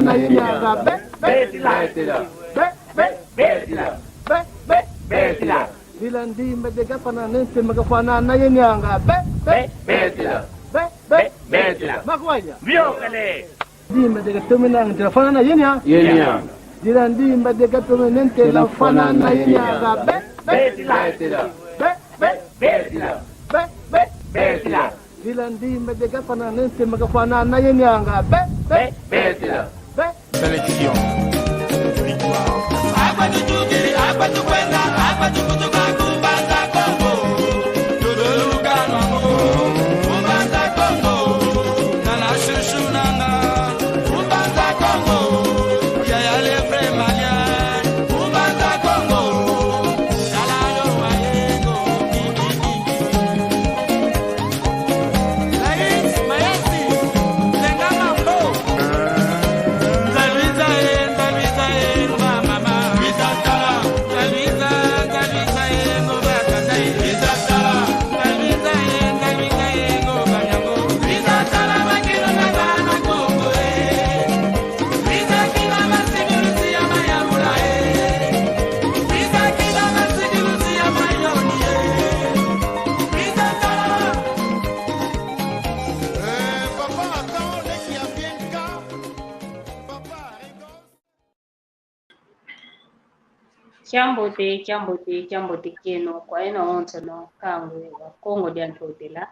fanana yinyanga Dila ndimba dega fanana nsimba fanana yinyanga Makwanya Viokale. Ndimba dega tuminanga dila fanana yinyanga Dila ndimba dega tuminanga dila fanana yinyanga Dila ndimba dega fanana nsimba fanana yinyanga Sélection. Chambote keno kwa eno onto no kangwe wa Kongo diantotela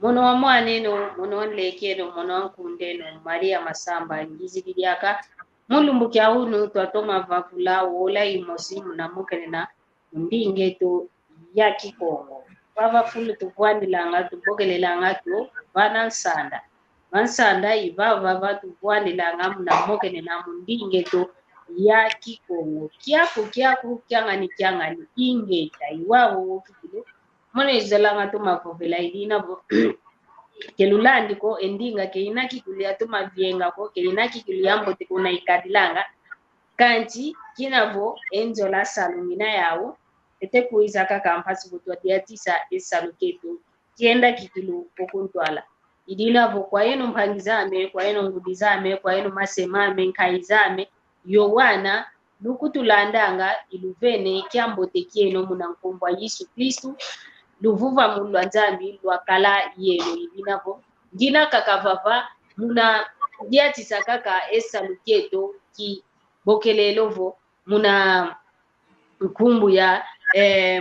mono wa mwaneno mono nlekeno mono kundeno Maria Masamba ngizigidiaka mulumbu kya unu twatoma vakula wola imosi munamukenena ndingeto ya Kikongo baba fulu tuvwandilanga tubogelelanga tu vanansanda mansanda ibava vatuvwandilanga munamukenena mundingeto ya Kikongo kiaku kyangani ingeta iwawo kikilo mone zalanga tumavovela idina bo kelulandi ko endinga ke inaki kulia tumavienga ko ke inaki kuliambo te kuna ikadilanga kanti kinavo enzola salumina yawo ete kuizaka kampasi butwa diatisa esaluketo kienda kikilo kokuntwala idina bo kwa yeno mpangizame kwa yeno ngudizame kwa yeno masemame nkaizame yowana lukutulandanga iluvene kyambote kieno munankumbwa Yesu Kristu luvuva mulwa nzambi lwakala yeno ibinavo ngina kakavava muna diatisa kaka esaluketo ki bokelelovo muna nkumbu ya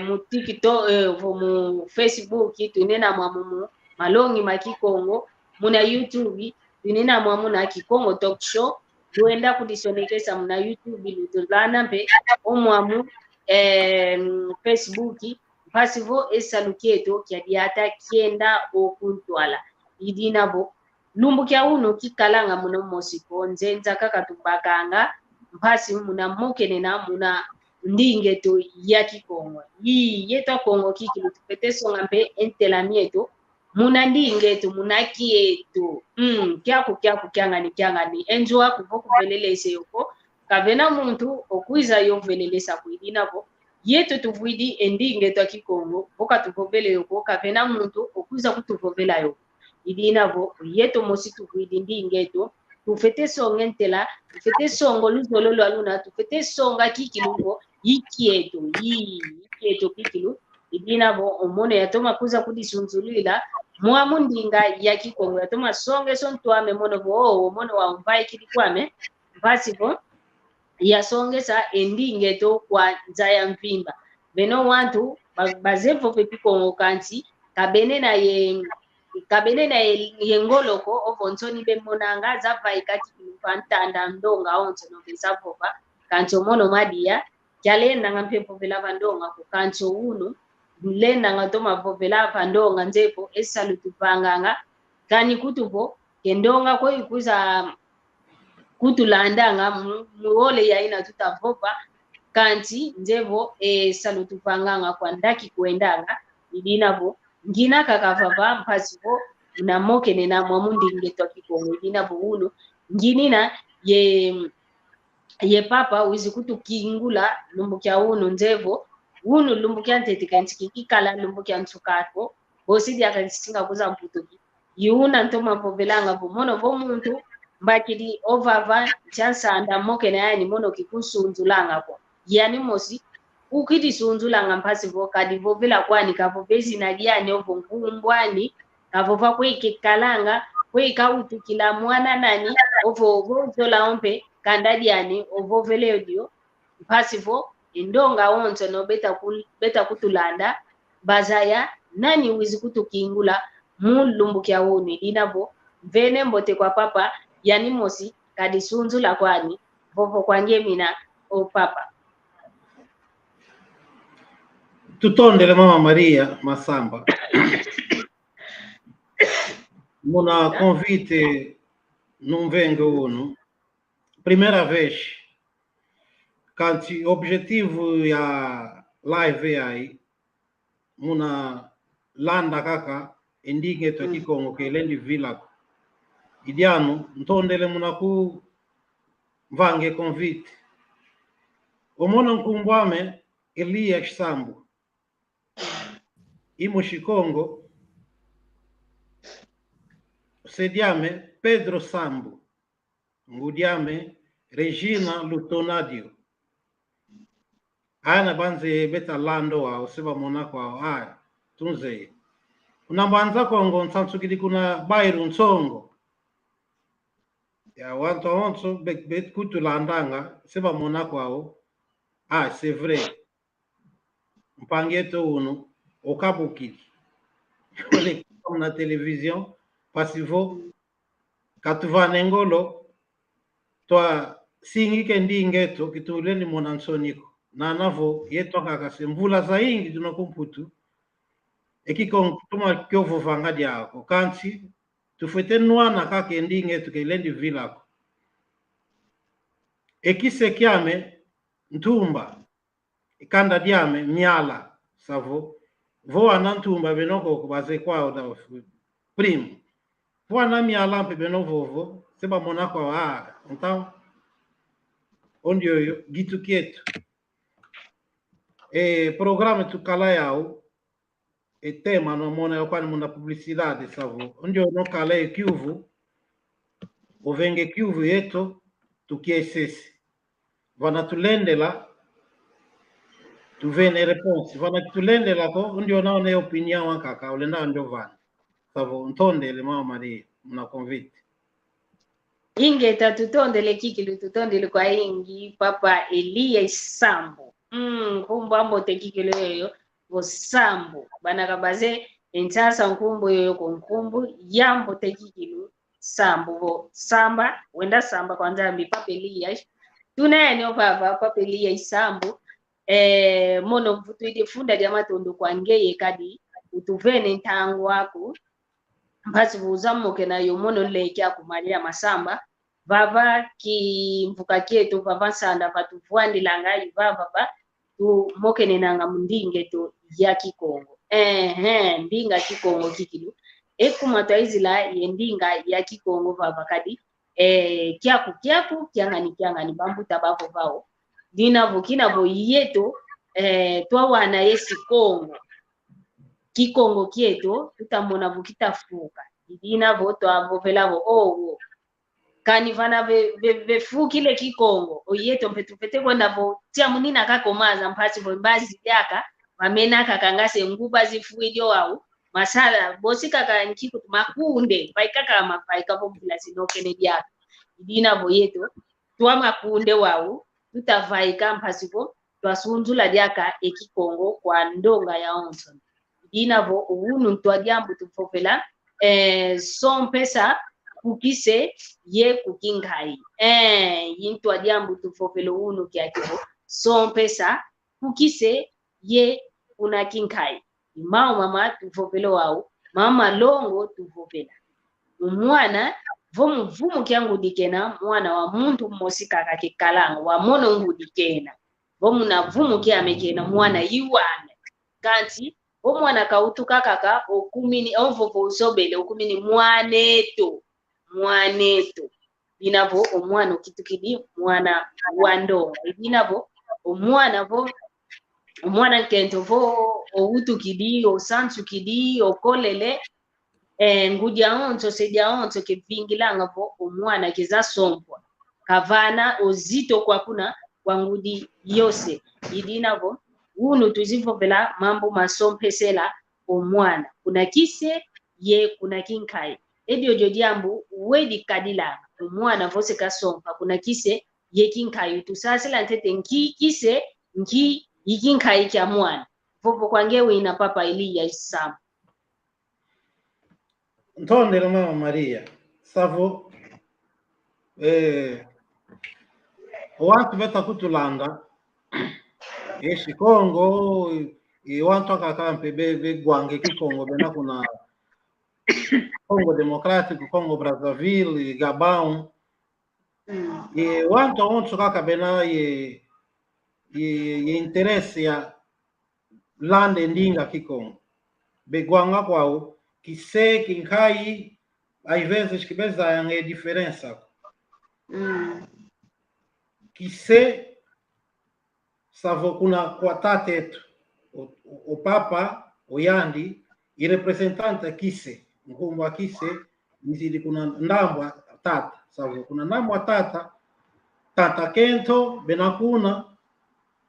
mu TikTok mu Facebook tunena mwamumu malongi makikongo muna YouTube tunena mwamuna Kikongo Talk Show duenda kudisonekesa muna YouTube lutulana mpe omwamu Facebook pasivo esaluketo kya diata kienda okuntwala idinabo lumbu kya uno kikalanga muna mosiko nzenza kaka tubakanga mpasi muna mokenena muna ndingeto ya Kikongo yeto Kongo kikilu tupeteso ngampe entelamieto muna ndingeto muna kieto kyaku kyangani enjua kuvoku velelese yoko kavena muntu okwiza yo velelesa kuidinabo yeto tuvidi endingeto ya Kikongo boka tuvovele yoko kavena muntu okwiza kutuvovela yoko idinabo yeto mosi tuvidi ndingeto tufete songa entela tufete songo luzololo aluna tufete songa kikilugo yikieto kikilu idinabo omone yatoma kuza kudisunzulila mwamu ndinga ya Kikongo yatoma songe sontwame mono bo mono wa mbai kilikwame basibo ya songe sa endingeto kwa nzaya mvimba beno wantu bazevo pepikongo kanti kabene na ye ngoloko ovonsoni be monanga zava ikati kulufantanda ndonga onzo no bezavoba kancho mono madia kyalenda ngampepo vela vandonga ku kancho uno lenda ngatoma vovela vandonga nzepo esalutu panganga kani kutupo kendonga ko ikuza kutulandanga muole ya ina tutavopa kanti nzevo salutu panganga kwa ndaki kuendanga idinabo ngina kakavava mpasivo na mokene na mwamundi ngeto Kikongo idinabo uno nginina ye papa wizi kutu kingula lumbu kya uno nzevo uno lumbu kya ntetika kikala lumbu kya nsukako bosidi akalisinga kuza mputuki yuna ntoma povelanga bomono bo muntu mbakidi ovava chansa anda moke na yani mono kikusunzulanga kwa yani mosi ukiti sunzulanga mpasi vo kadi vo vila kwani kavo bezi na yani ovo nkumbwani kavo va kweke kalanga kweka utu kila mwana nani ovo zola ompe kandadi yani ovo vele dio mpasi vo indonga onzo no beta kutulanda bazaya nani wizi kutukingula mulumbukia woni dinavo vene mbote kwa papa yani mosi kadi sunzula kwani vovo kwanje mina o papa tutondele Mama Maria Masamba. Muna convite non vengo uno. Primeira vez, canti objetivo ya live aí, muna landa kaka endinge to kikongo ke lendi villa. Idiano ntondele muna ku vange convite. Omona nkumbwame Elias Sambo. Imo Chikongo sediame Pedro Sambo, ngudiame Regina Lutonadio. Ana banze beta lando wa useba monako wa tunze. Unabanza kongo nsantsukidi kuna Bairu Nsongo. Ya wanto onso bet kutu landanga seba monako wa c'est vrai. Mpangeto uno okabukiki. Ole na television pasivo katuva nengolo toa singi kendingeto kituleni monansoniko na navo yeto kakasemvula zaingi tunakumputu ekiko tuma kyovo vangadi yako kanti tufete nwana kake ndingeto kelendi vilako ekise kiame ntumba ikanda diame miala savo voa nantumba benoko kubaze kwao da primo voa na miala mpe benovovo seba monako então onde eu gitu quieto programa tu kala yao tema no mona eu quando mona publicidade savo onde eu no kala kiuvu o venge kiuvu yeto tu kiesese vana tulende la tu vene response vana tulende la ko onde eu não ne opinião akaka olenda onde vana savo ntonde le Mama Maria na convite ingeta tutondele kikilu tutondele kwa ingi papa Elias Sambo nkumbu ambote kikilu yoyo go Sambo bana kabaze entasa nkumbu yoyo ko nkumbu yambo te kikilu Sambo go samba wenda samba kwanza mbi papa Elias tunene papa Elias Sambo mono mvutuide funda dia matondo kwa ngeye kadi utuvene ntangu wako mpasi buzamoke na yomono leke akumalia Masamba vava ki mvuka kietu vava sanda vatu vuandi langai vava tu moke nenanga mndinge to ya Kikongo ndinga Kikongo kikilu ekumata izila yendinga ya Kikongo vava kadi kiaku kiangani bambuta bavo vao dina vokina vo yeto twa wana yesi Kongo Kikongo kieto tutamona vukita fuka dina voto avovela vo kani vana ve fukile Kikongo oyeto mpetupete kwenda vo tia munina kakomaza mpasi vo mbazi yaka mamena kakangase nguba zifuidio au masala bosika kankiku makunde paikaka mapaika vo bilasi nokene dia dina vo yeto twa makunde wao tutavaika mpasi vo twasunzula diaka Kikongo kwa ndonga ya onso dina vo unu ntwa jambo tufopela son pesa kukise ye kukingai yintwa jambo tufopelo unu kiakivo son pesa kukise ye unakinkai mama tufopelo wao mama longo tufopela umwana vumu kyangu dikena mwana wa muntu mosika kakikalanga wa mono ngudikena vomu na vumu kiamekena mwana yiwane kanti omwana kautuka kaka okumini onvovo usobele okumini mwaneto binavo omwana okitukidi mwana wando binavo omwana kento vo outukidi osansukidi okolele ngudia onto sedia onto ke vingilanga vo omwana kizasompwa kavana ozito kwa kuna kwa ngudi yose idinavo unu tuzivovela mambo masompesela omwana kuna kise ye kuna kinkai edio jodiambu wedi kadila omwana vose kasompa kuna kise ye kinkai tusasela ntete nki kise nki yikinkai kya mwana vovo kwangewe ina papa Eliya isam Ntondera mama Maria savo watu beta kutulanda eshi Kongo watu akakampe be gwange kikongo bena kuna Congo Democrático, Congo Brazzaville, Gabão. Watu onto kaka bena ye interesse ya lande ndinga kikongo be gwanga kwao kise kinkai às vezes que bezanha é diferença kise savo kuna kwa tatetu o papa o yandi i representante kise mkumbu wa kise nizidi kuna ndambwa tata savo kuna ndambwa tata kento benakuna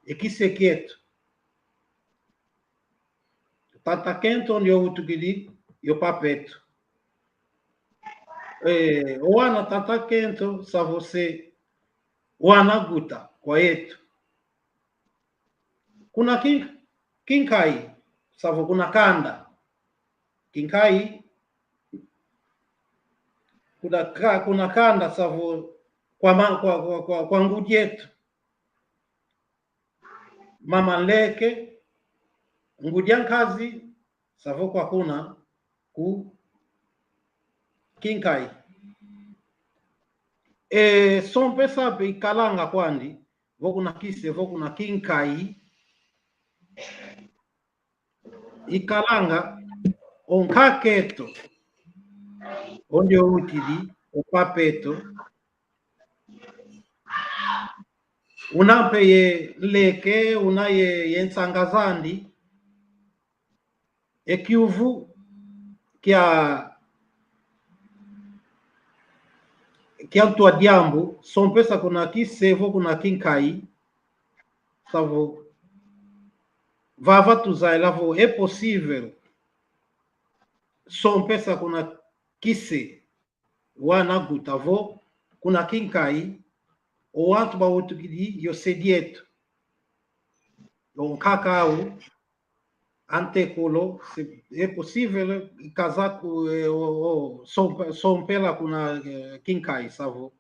ekise kietu tata kento ndio utukidi yo papetu wana tata kento sa você wana guta kwa yetu kuna kinkai savo kuna kanda kinkai kuna kanda savo kwa ngudi yetu mama leke ngudi yankazi savo kwa kuna ku kinkai son pesa pe kalanga kwandi vokuna kise vokuna kinkai ikalanga onkaketo onde utili o papeto unampe ye leke unaye yensangazandi ekiuvu kia tua diambo son pesa kuna kisevo kuna kinkai savo vava tuzai lavo é possível son pesa kuna kise wana gutavo kuna kinkai o watu ba outro gidi yo sedieto on cacau antecolo é possível casar com som pela kuna kinkai savo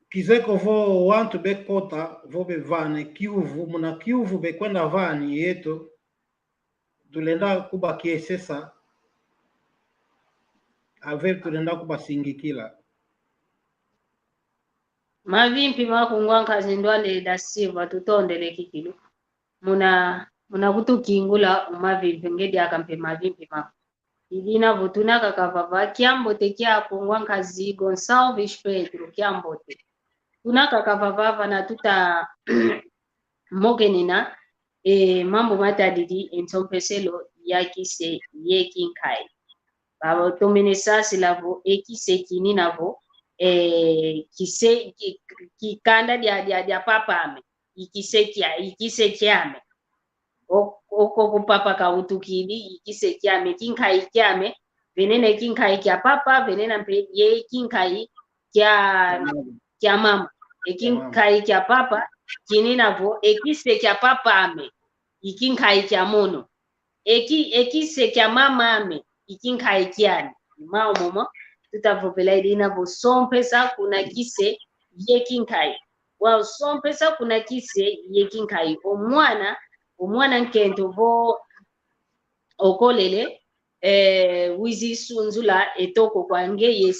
quiser que eu vou anto be kota vou be vane kiuvu muna kiuvu be kwenda vani yeto tulenda kuba kiesesa aver tulenda kuba singikila mavimpi makungwanka zindwale da siva tutondele kikilu muna kutukingula mavimpi ngedi akampe mavimpi mako idina vutunaka kavava kiambote kia kungwanka zi Gonçalves Pedro kiambote tunaka kavava na tuta mogenina mambo matadidi entompeselo yakise yekinkai babo tomenesasi lavo ekise kininavo kise kikanda dia papa ame ikise kiame oko papa kautukili ikise kiame kinkai kiame venene kinkai kia papa venena mpe ye kinkai kia mama kinkai kia papa kininavo ekise kia papa ame ikinkai kia mono ekise kia mama ame ikinkai kiani mao momo tutavopela idina vo sompesa kuna kise yekinkai wa sompesa kuna kise yekinkai omwana nkento vo okolele wizi sunzula etoko kwange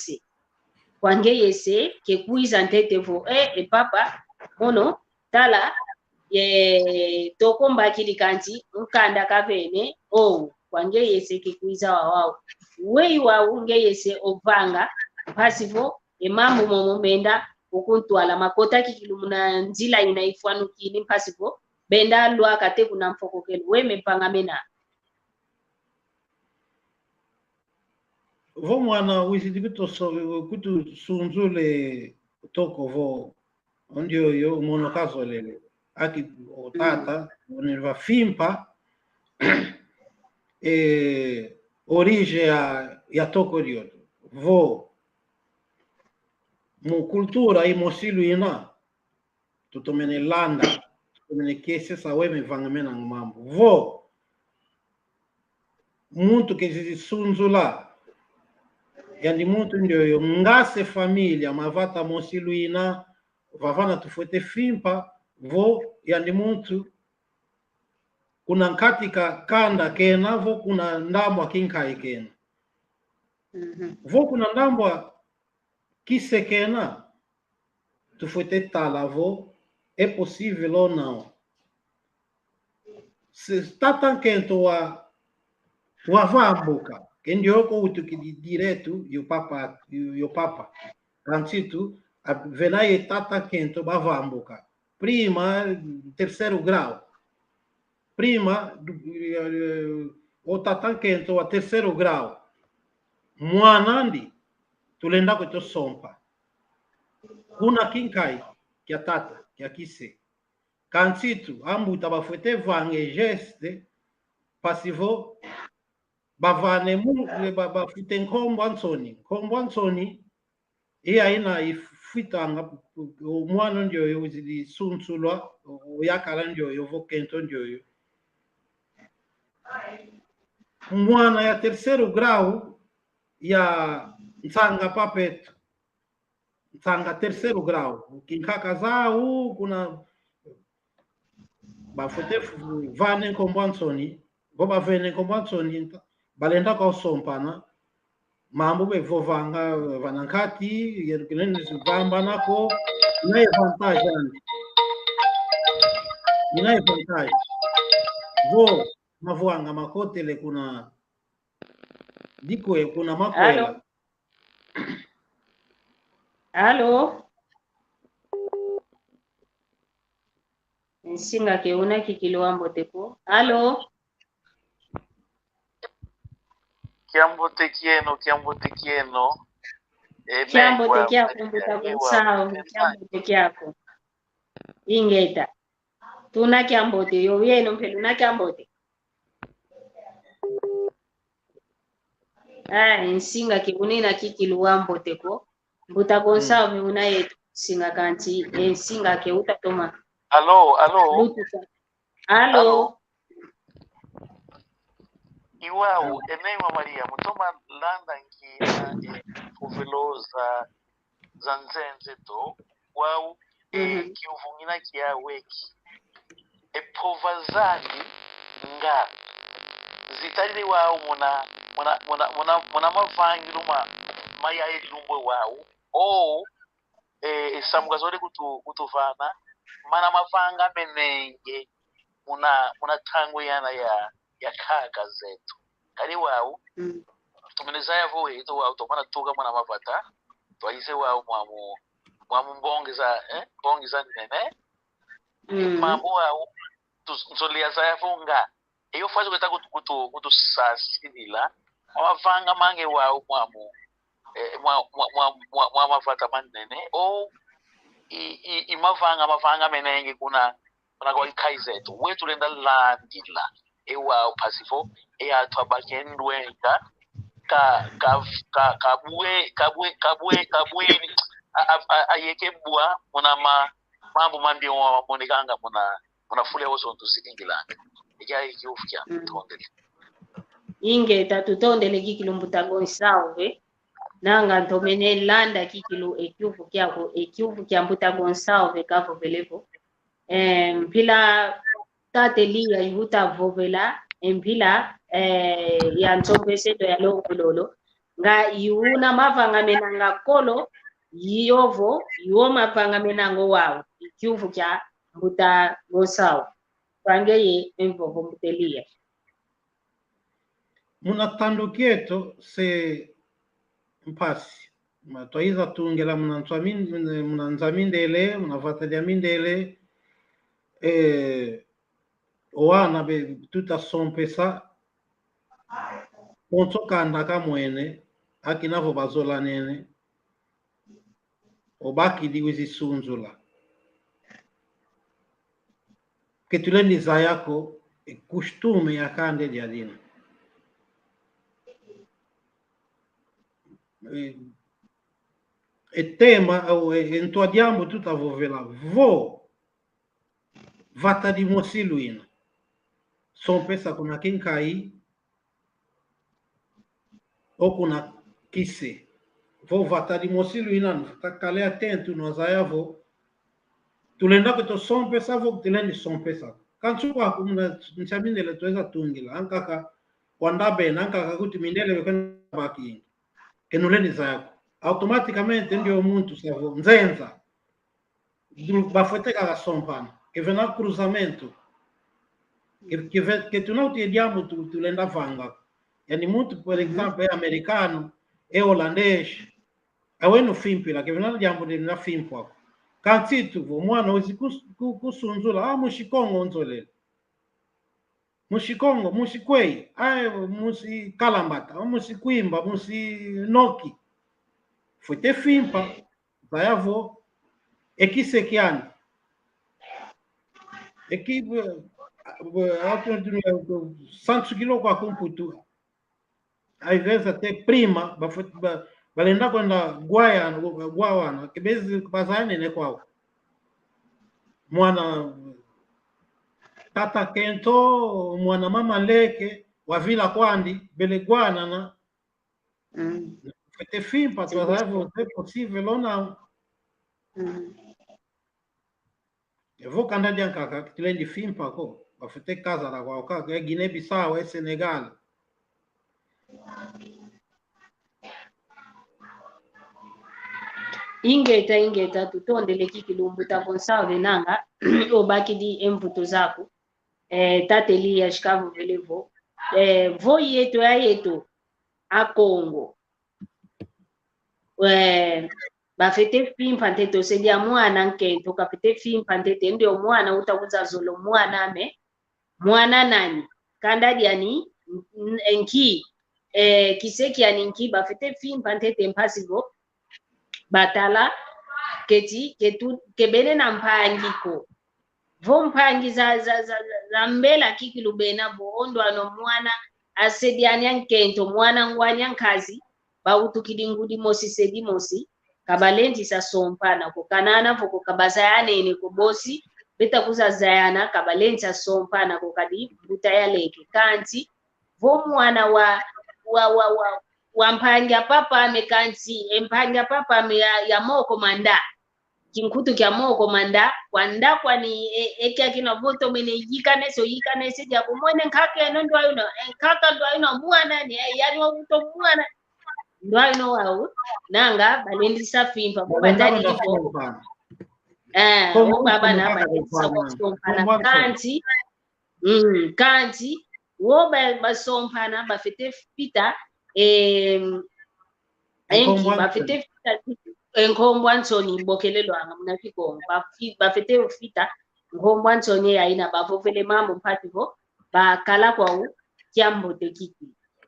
yese ke kuiza ntete vo papa mono tala toko mbakili kanti nkanda kavene kwange yese ke kuiza wao wei wa unge yese ovanga pasivo mambo momenda ukuntwala makota kikilumuna nzila inaifwanukini pasivo benda lwa kate kuna mfoko kelu weme panga mena vo mwana wizidi kutu sunzule toko vo ondio yo mono kazo lele aki otata oneva fimpa origine ya toko rioto vo mu cultura e mosilu ina tutomene landa tutomene kese saweme vangamena mambo vo muntu que sunzula yani muntu ndio ngase familia mavata mosilu ina vavana tufuete fimpa vo yani muntu kuna nkatika kanda kena vo kuna ndambwa kinkai kena vo kuna ndambwa kise kena tufuete tala vo é possível ou não se está tão quente o avambuka que ndio ko utu direto e o papa Francito venai tata quente o avambuka prima terceiro grau prima o tata quente o terceiro grau mwanandi tulenda ko sompa kuna kinkai que a tata que aqui se Kancitu ambuta bafuete vange geste passivo bavane mu bafute nkombo ansoni e aina ifitanga mwana ndio yo zili sunsulwa yakala ndio yo vokento ndio yo mwana ya terceiro grau ya nsanga papeto nsanga terceiro grau kinkaka zao kuna bafute vane nkombansoni boba vene nkombansoni balenda ka sompana mambo be vovanga vanankati yerkenen zibamba nako ina avantage vo mavuanga makotele kuna diko kuna makwela Allo Nsinga ke una kikilwambo teko. Allo Kiambo tekieno. Kiambo tekiako mbuta kusao. Kiambo tekiako. Ingeta. Tuna kiambo te yo yeno mpelu na kiambo te. Nsinga ke unina kikilwambo teko. Mbuta kusao mi una yetu singa kanti nsinga ke utatoma. Allo Iwau enema Maria mutoma landa nkina kuveloza zanzenze to wau kiuvungina kia weki povazani nga zitalile wau muna mavangi luma maya ilumbo wau samuka zole kutuvana mana mavanga menenge muna tango yana ya kaka zetu kali wau tumenezaya vo ito wau tomana tuga mwana mavata twaise wau mwamu mbongeza nene mambo wau tuzolia zaya vo nga iyo fazi kweta kutusasilila mavanga mange wau mwamu mavata manene imavanga menenge kuna kwa kaizetu wetu lenda landila ewa pasifo atwa bakendwenga kabwe ayekebwa muna mambo mambi wa monekanga muna fule woso ntuzikingilanga ija ikiufikia tondele ingeta tutondele kikilumbuta gonsawe nanga ntomene landa kikilu ekiufu kya mbuta gonsawe kavo belevo mpila tatelia yuta vovela mpila ya ntombeseto ya longololo nga yuna mavanga menanga kolo yovo yuo mavanga menango wao ikiufu kya mbuta gonsawe pangeye mvovo mbutelia muna tando kieto se mpasi matwaiza tungela muna nzamindele muna vatalia mindele oana be tuta sompesa ponso kanda kamwene akinavo bazola nene obaki diwizi sunzula que tuleni zayako costume ya kande dia dina e tema o en tua diambo tuta vovela vo vata di mosiluina son pesa kuna kinkai o kuna kise vo vata di mosiluina ta kale atento no zayavo tulenda que to son pesa vo tuleni son pesa kansu kwa kumna nchamindele toeza tungila ankaka wandabe nankaka kuti mindele bekana baki kenuleni zayako automaticamente ndio muntu savo nzenza bafoteka la sompana que vem no cruzamento que tu não te diamo tu lenda vanga yani muito por exemplo é americano é holandês é o no fimpila que vem no diamo de na fimpo kantitu vo mwana uzi kusunzula mushikongo nzole mushikongo mushikwei ai musi kalambata musikwimba musinoki foi ter fimpa vai avô é que se que anda é que Santos quilô com a computura às vezes até prima balenda quando guaiana que vezes pasane né qual mwana tata kento mwana mama leke wa vila kwandi belegwana na foi ter fimpa tu é possível ou não. Eu vou cantar de Ankaka, que tem de filme para cá, para fazer casa da Guauca, que é Guiné-Bissau, é Senegal. Ingeta tutondele kikilumbuta konsawe nanga obaki di emvuto zako tateli ya shikavu velevo vo yetu ya yetu a Congo bafete fimpa nteto sedia mwana nkento kapete fimpa ntete ndio mwana utakuza zolo mwana nani kanda diani enki kiseki ya ninki bafete fimpa ntete mpasivo batala kebele na mpangiko vo mpangi za mbela kikilubena vo ondo ano mwana asediani nkento mwana ngwanya nkazi bautukidingudi mosi sedi mosi kabalenti sa sompana ko kanana ko kabazayane ne ko bosi beta kuza zayana kabalenti sa sompana ko kadi buta ya leke kanti vo mwana wa mpanga papa amekanti empanga papa ya moko manda kinkutu kya moko manda kwanda kwani ekya kina voto mene yikane se ja kumone nkake no ndo ayino nkaka ndo ayino mwana ni yani wa vuto mwana ndo ayino wao nanga balendisa fimpa kubandani ipo baba na balendisa sompana kanti kanti wo basompana bafete fita enki bafete fita enkombo Anthony bokelelo anga munafikongo bafete fita nkombo Anthony aina bavovele mambo mpativo bakala kwa kyambo tekiki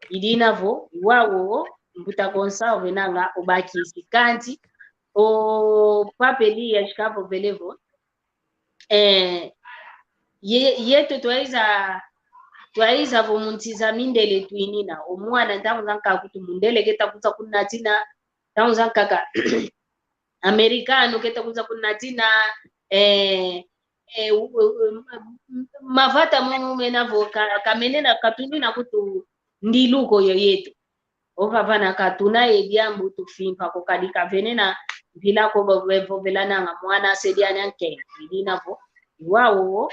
idinavo wawo mbuta konsa venanga obakisi kanti o papeli ya shikapo velevo yeto twaiza vo muntiza mindele twinina omwana ntangu zanka kuti mundele keta kuza kunatina tangu zanka americano keta kuza kunatina mavata mumenavo kamenena katunina kutu ndiluko yetu ovavana katuna ediambu tufimpa ko kadika venena vila ko bevo velana mwana sediana nke dinavo wawo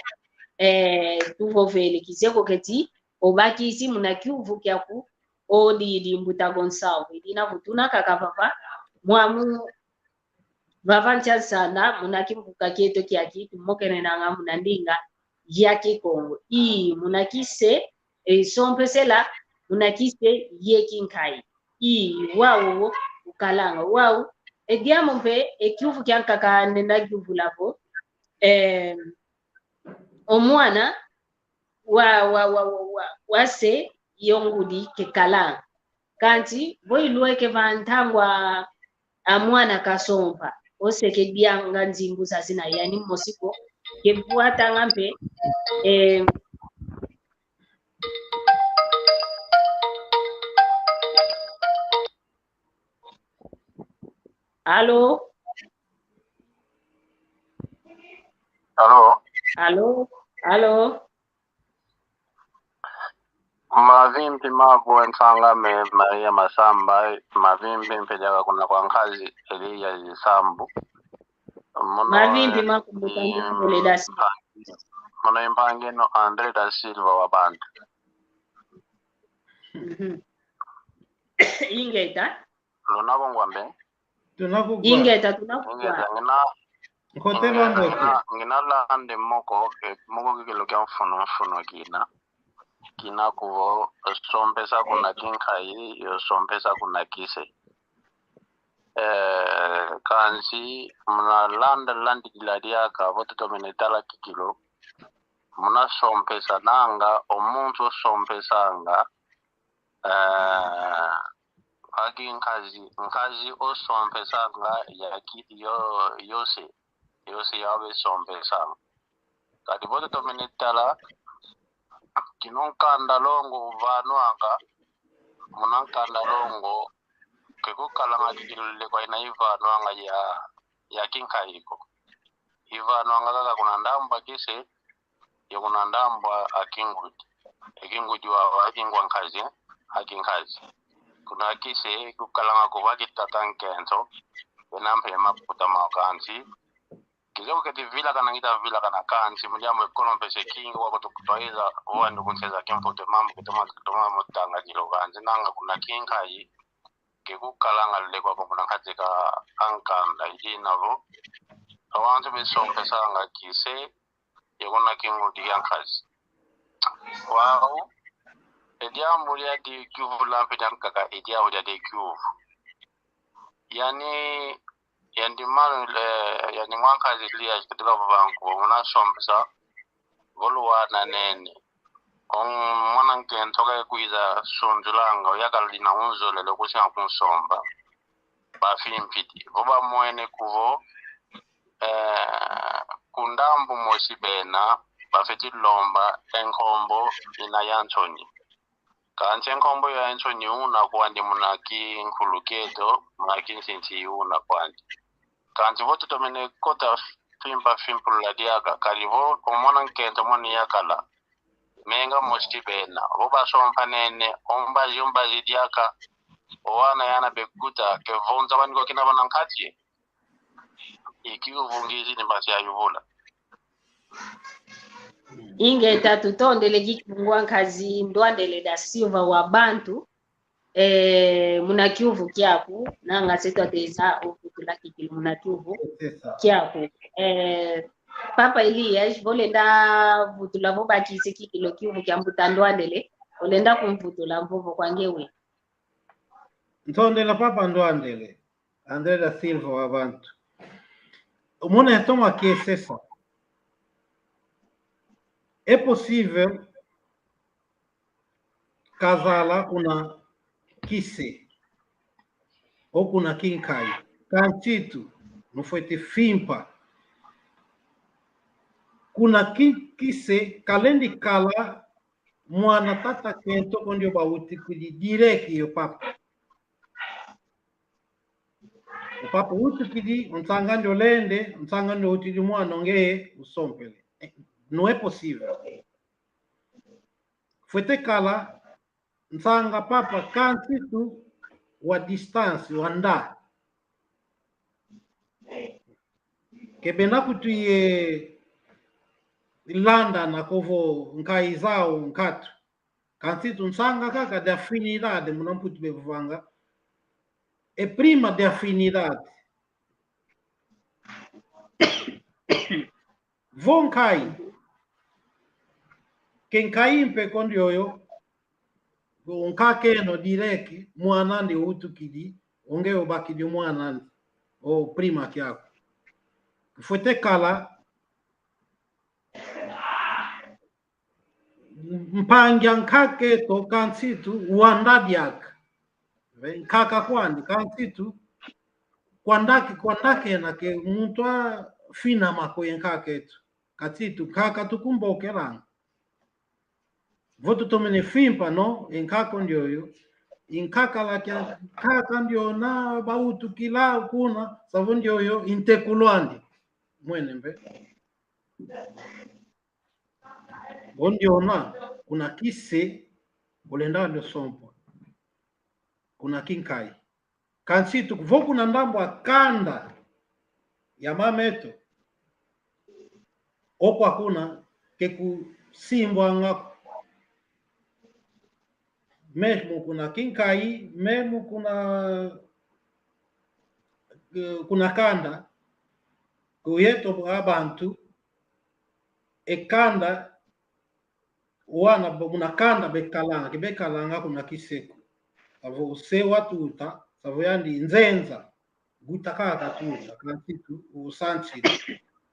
tuvo vele kizeko keti obaki isi munakiuvu kyaku odi mbuta gonsawo dinavo tunaka kapapa mwamu vavancha sana munakimbuka kieto kyaki tumokene nanga munandinga yake Kongo munakise sompesela munakise yekinkai wawo ukalanga wawo ediamo mpe ekiuvu kyankaka nenda kiuvu lako omwana wase yongudi ke kala kanti boy luwe ke vantangwa amwana kasompa oseke bianga nzimbu sasina yani mosiko ke buata ngambe Allo? Allo? Allo? Allo? Mavimbi mabu nsanga me Maria Masamba mavimbi mpejaka kuna kwa nkazi Elia Zisambu Mavimbi makumbuka ndole dasi muno impangeno Andre da Silva wabantu ingeta lunabo ngwambe ingeta tunakugwa ngina lande moko kikelo kya mfuno kina kuvo sompesa kuna kinkai yo sompesa kuna kise kansi muna landi diladiaka voto tomenetala kikilo muna sompesa nanga omuntu sompesanga aki nkazi osompesanga yose yawe sompesanga kati voto tomenetala kinonkanda longo vanwanga munankanda longo kekukalanga kikilule kwa ina ivanwanga ya kinkaiko ivanwanga kaka kuna ndamba kise ya kuna ndamba akingudi wa akingwa nkazi akinkazi kuna kise kukalanga kubaki tatankenso enampe maputa makansi kizo kati vila kana kansi mujambo ekonompese kingi wako tukutwaiza uwandu kunseza kempote mambo kitoma mutanga kilo kanzi nanga kuna kinkai kekukalanga lile kwa kuna katika ankanda inavo awantu besompesanga kise yekuna kingudi yankazi wao ediamu ya di kyuvu lampe kaka ediamu ya di kyuvu yani mwankazi liya katika banku unasompesa voluwana nene mwana nkentoka kuiza sonjulanga yakalina unzole lokusinga kunsomba bafimpiti voba mwene kuvo kundambu mosibena bafeti lomba enkombo ina yantoni kanche enkombo ya yantoni una kwandi munaki nkuluketo munaki nsinti una kwandi kanchi voto tomene kota fimpula diaga kalivo omwana nkento mwani yakala menga mosibena voba sompa nene ombazi diaka owana yana bekuta ke vonza baniko kina banankati ikiuvungizi ni basi ayuvula ingeta tutondele kikungwa nkazi ndwandele da Silva wa bantu muna kiuvu kyaku nanga setwateza okutula kikili muna kiuvu kyaku papa Elias volenda vutula vobakise kikilo kiuvu kya mbuta ndwandele olenda kumvutula mvuvo kwangewe ntondela papa ndwandele Andre da Silva wa bantu umone yatoma kiesesa é possível casá-la kuna kise ou kuna kinkai kantito não foi te fimpa kuna kise kalendi kala mwana tata kento onde bauti kudi direki yo papa o papa uti kudi unsangando lende unsangando uti di mwana nge usompele não é possível. Foi te kala nsanga papa kansitu wa distância wa andar. Que benakutu ye landa na kovo nkaizao nkatu. Kansitu nsanga kaka de afinidade munamputu bevanga. É prima de afinidade. Von kai quem caimpe quando eu keno direki mwana ndi utu kidi onge obaki di mwana o prima kyako fote kala mpanga nkake to kansitu uandadiak nkaka kwandi kansitu kwandake na ke mutwa fina makoye nkake tu katitu kaka tukumboke ranga voto tomene fimpa no nkaka ndioyo inkaka la kaka ndio na bautu kila kuna sabu ndioyo intekulwandi mwene mbe bondiona kuna kise bulenda ndio sompo kuna kinkai kansitu voku na ndambo akanda ya mameto oko hakuna kekusimbwa nga mesmo kuna kinkai mesmo kuna kanda kuyeto abantu ekanda wana kuna kanda bekalanga kuna kiseko avo se watuta savo yandi nzenza gutakaka tuta kantitu usanchi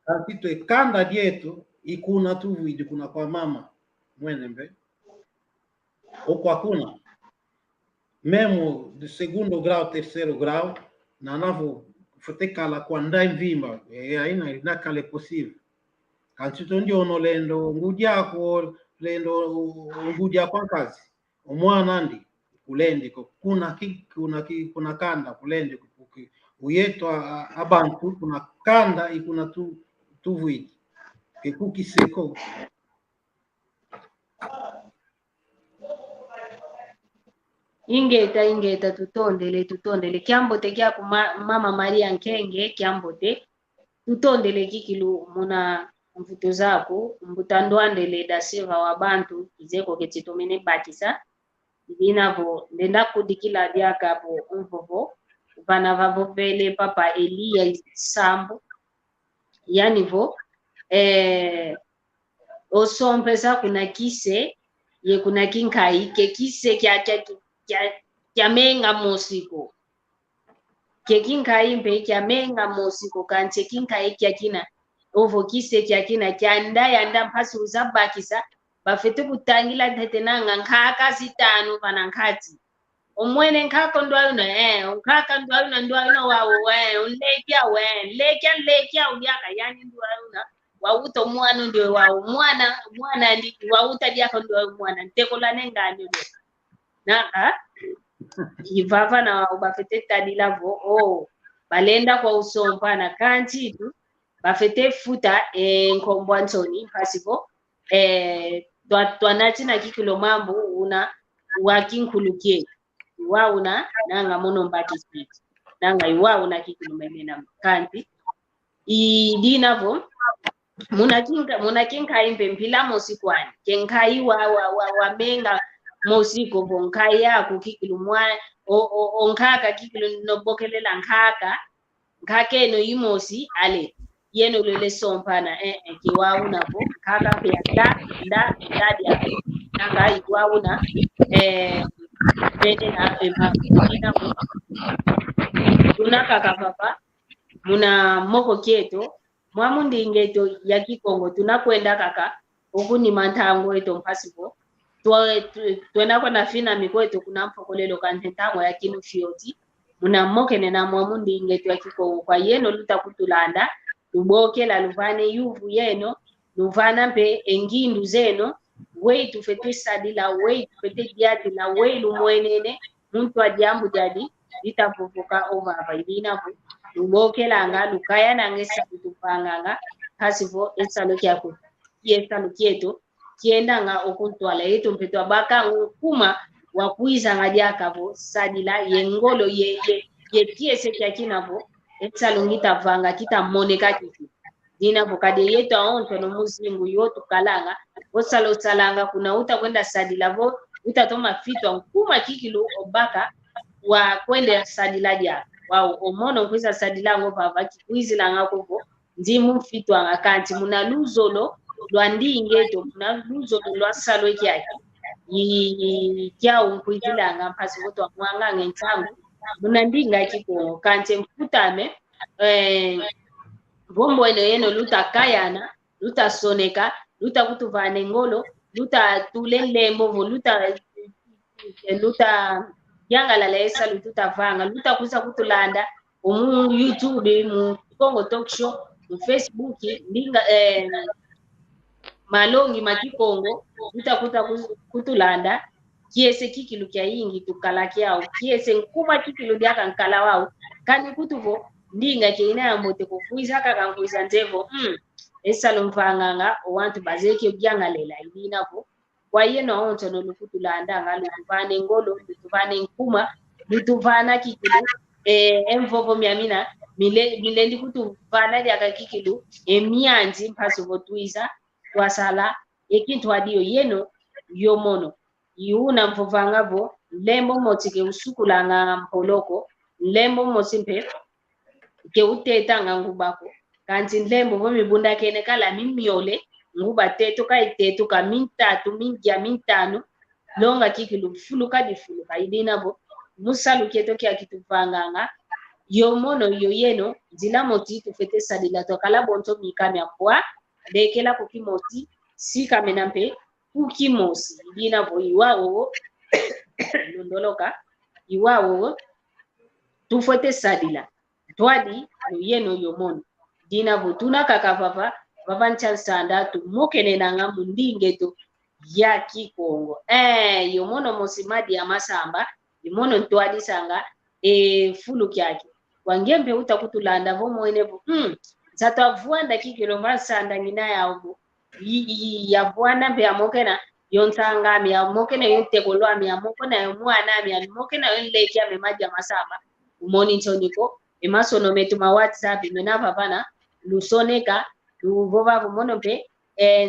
kantitu ekanda dieto ikuna tuvuidi kuna kwa mama mwene mbe oko hakuna memo de segundo grau terceiro grau na navo fotekala kwa ndai mvimba aina inakale possível kantitu ndio no lendo ngujako lendo ngudia kwa kazi omwana ndi kulende kuna kanda kulende uyetwa abantu kuna kanda ikuna tuvuidi kekukiseko ingeta tutondele kyambote kya mama Maria Nkenge kyambote tutondele kikilu muna mvuto zako mbutandwandele da seva wa bantu izeko ketitomene batisa binavo ndenda kudikila diaka po mvovo vana vavopele papa Elia Sambo yani vo osompesa kuna kise ye kuna kinkai ke kise kya menga musiko ke kinkai mpe kya menga musiko kanche kinkai kya kina ovo kise kya kina kya ndaya mpasi uzabakisa bafete kutangila tetenanga nkaka sitanu vanankati omwene nkako ndwayo nkaka ndwayo wawo unlekia lekia uliaka yani ndwayo wauto mwana ndio wao mwana ndi wauta diako ndio mwana ntekolane ngani ndio na ivava na ubafete tadilavo balenda kwa usompa na kanti tu bafete futa nkombo Anthony pasipo twanati na kikilo mambo una wakinkulukie wauna nanga mono mbaki speed nanga iwa una kikilo memena kanti idinavo munakinka impe mpila mosikwani kenkai wa menga mosiko bonkai yako kikilu mwa onkaka kikilu nobokelela nkake no yimosi ale yeno lele sompana kiwauna bo kaka pia nda dia nanga iwauna bende na pemba ina bo tunaka papa muna moko kieto mwamundi ingeto ya Kikongo tunakwenda kaka ukuni mantango eto mpasipo tuenda kwa nafina mikweto kuna mpokolelo kantentango ya kinu fioti muna mokene na mwamundi ingeto ya Kikongo kwa yeno luta kutulanda tuboke la luvane yuvu yeno luvana mpe engindu zeno wei tufete sadila wei tufete diati la wei lumwenene muntu wa jambu jadi litapopoka over vaidina luboke langa lukaya nangesa kutupanganga hasivo esalo kyako yesalo kieto kiendanga okuntwala yeto mpeto abaka kuma wakuiza ngajaka vo sadila yengolo ye piese kyakinavo esalo ngita vanga kita moneka kiti dina bokade yeto aonto no muzingu yoto kalanga osalo salanga kuna utakwenda sadila vo utatoma fitwa kuma kikilo obaka wa kwenda sadila dia wao omono kwisa sadilango baba kwizi langako vo ndimu fitwa ngakanti muna luzolo lwandi ingeto muna luzolo lwasalo kyaki kya unkwizilanga mpasi voto mwanga ngentangu muna ndinga kiko kanti mfutame bombo eno yeno luta kayana luta soneka luta kutuvane ngolo luta tulembo vo luta yanga la lesa luta vanga luta kusa kutulanda mu YouTube mu Congo Talk Show mu Facebook ndinga malongi makikongo luta kutulanda kiese kikilu kya yingi tukala kyao kiese nkuma kikilu dyaka nkala wao kani kutuvo ndinga kina ya mote kufuiza kaka nkuiza ntevo esalo mfanganga owantu bazeke byanga lela idinavo kwa yeno onto no lukutulanda ngalo tuvane ngolo tuvane nkuma lutuvana kikilu emvovo myamina milendi kutuvana dyaka kikilu emyanzi mpaso votuiza twasala ekintu adio yeno yomono yuna mvovangavo lembo motike usukulanga mpoloko lembo mosimpe ke uteta ngubako kanti lembo vomibunda kene kala mimiole nguba teto kai teto ka mintatu mingia mintano longa kikilu fuluka di fuluka idinavo musalu keto kya kituvanganga yomono yoyeno zila moti tufete sadila to kala bonto mikami apwa dekela kukimoti sika menampe kukimosi idinavo iwao londoloka iwao tufete sadila twadi yeno yomono dinavo tuna kakavava vavancha sanda tumokene nanga mundingeto ya kikongo yomono mosimadi ya masamba yomono twadi sanga fulu kyake wangembe utakutulanda vo mwenevo zatavwanda kikilo masanda ngina yawo yavwana mbe amokena yontanga mi amokena yotekolo mi amokena yomwana mi amokena yonleki ya memaji ya masamba umoni ntoniko emasono metu ma WhatsApp menava bana lusoneka luvova vumono mpe